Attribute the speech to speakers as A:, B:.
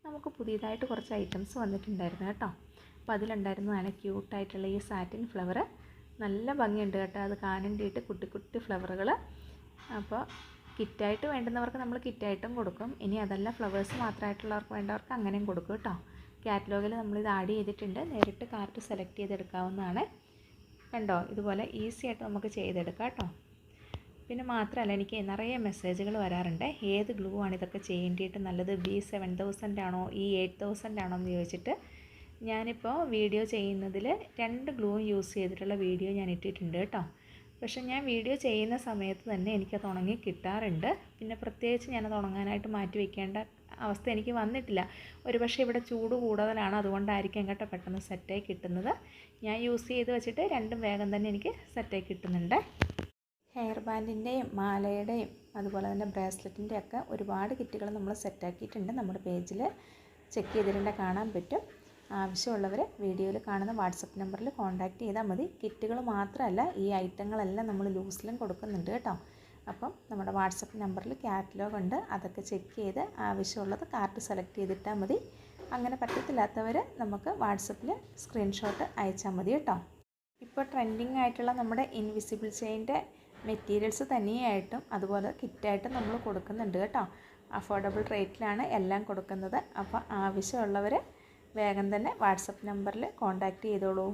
A: നമുക്ക് പുതിയതായിട്ട് കുറച്ച് ഐറ്റംസ് വന്നിട്ടുണ്ടായിരുന്നു കേട്ടോ. അപ്പോൾ അതിലുണ്ടായിരുന്നതാണ് ക്യൂട്ടായിട്ടുള്ള ഈ സാറ്റിൻ ഫ്ലവർ. നല്ല ഭംഗിയുണ്ട് കേട്ടോ, അത് കാണേണ്ടിയിട്ട് കുട്ടി കുട്ടി ഫ്ലവറുകൾ. അപ്പോൾ കിറ്റായിട്ട് വേണ്ടുന്നവർക്ക് നമ്മൾ കിറ്റായിട്ടും കൊടുക്കും. ഇനി അതല്ല ഫ്ലവേഴ്സ് മാത്രമായിട്ടുള്ളവർക്ക് വേണ്ടവർക്ക് അങ്ങനെയും കൊടുക്കും കേട്ടോ. കാറ്റലോഗിൽ നമ്മളിത് ആഡ് ചെയ്തിട്ടുണ്ട്. നേരിട്ട് കാർട്ട് സെലക്ട് ചെയ്തെടുക്കാവുന്നതാണ്. കണ്ടോ, ഇതുപോലെ ഈസി ആയിട്ട് നമുക്ക് ചെയ്തെടുക്കാം കേട്ടോ. പിന്നെ മാത്രമല്ല, എനിക്ക് നിറയെ മെസ്സേജുകൾ വരാറുണ്ട്, ഏത് ഗ്ലൂ ആണ് ഇതൊക്കെ ചെയ്യേണ്ടിയിട്ട് നല്ലത്, B7000 ആണോ ഈ 8000 ആണോ എന്ന് ചോദിച്ചിട്ട്. ഞാനിപ്പോൾ വീഡിയോ ചെയ്യുന്നതിൽ 2 ഗ്ലൂവും യൂസ് ചെയ്തിട്ടുള്ള വീഡിയോ ഞാൻ ഇട്ടിട്ടുണ്ട് കേട്ടോ. പക്ഷേ ഞാൻ വീഡിയോ ചെയ്യുന്ന സമയത്ത് തന്നെ എനിക്കത് ഉണങ്ങി കിട്ടാറുണ്ട്. പിന്നെ പ്രത്യേകിച്ച് ഞാനത് ഉണങ്ങാനായിട്ട് മാറ്റി വയ്ക്കേണ്ട അവസ്ഥ എനിക്ക് വന്നിട്ടില്ല. ഒരു പക്ഷേ ഇവിടെ ചൂട് കൂടുതലാണ്, അതുകൊണ്ടായിരിക്കും കേട്ടോ പെട്ടെന്ന് സെറ്റായി കിട്ടുന്നത്. ഞാൻ യൂസ് ചെയ്ത് വെച്ചിട്ട് രണ്ടും വേഗം തന്നെ എനിക്ക് സെറ്റായി കിട്ടുന്നുണ്ട്. ഹെയർ ബാൻഡിൻ്റെയും മാലയുടെയും അതുപോലെ തന്നെ ബ്രേസ്ലെറ്റിൻ്റെ ഒക്കെ ഒരുപാട് കിറ്റുകൾ നമ്മൾ സെറ്റാക്കിയിട്ടുണ്ട്. നമ്മുടെ പേജിൽ ചെക്ക് ചെയ്തിട്ടുണ്ടെങ്കിൽ കാണാൻ പറ്റും. ആവശ്യമുള്ളവർ വീഡിയോയിൽ കാണുന്ന വാട്സപ്പ് നമ്പറിൽ കോൺടാക്റ്റ് ചെയ്താൽ മതി. കിറ്റുകൾ മാത്രമല്ല, ഈ ഐറ്റങ്ങളെല്ലാം നമ്മൾ ലൂസിലും കൊടുക്കുന്നുണ്ട് കേട്ടോ. അപ്പം നമ്മുടെ വാട്സപ്പ് നമ്പറിൽ കാറ്റലോഗ് ഉണ്ട്, അതൊക്കെ ചെക്ക് ചെയ്ത് ആവശ്യമുള്ളത് കാർട്ട് സെലക്ട് ചെയ്തിട്ടാൽ മതി. അങ്ങനെ പറ്റത്തില്ലാത്തവർ നമുക്ക് വാട്സപ്പിൽ സ്ക്രീൻഷോട്ട് അയച്ചാൽ മതി കേട്ടോ. ഇപ്പോൾ ട്രെൻഡിങ് ആയിട്ടുള്ള നമ്മുടെ ഇൻവിസിബിൾ ചെയിൻ്റെ മെറ്റീരിയൽസ് തന്നെയായിട്ടും അതുപോലെ കിറ്റായിട്ടും നമ്മൾ കൊടുക്കുന്നുണ്ട് കേട്ടോ. അഫോർഡബിൾ റേറ്റിലാണ് എല്ലാം കൊടുക്കുന്നത്. അപ്പോൾ ആവശ്യമുള്ളവർ വേഗം തന്നെ വാട്സപ്പ് നമ്പറിൽ കോൺടാക്റ്റ് ചെയ്തോളൂ.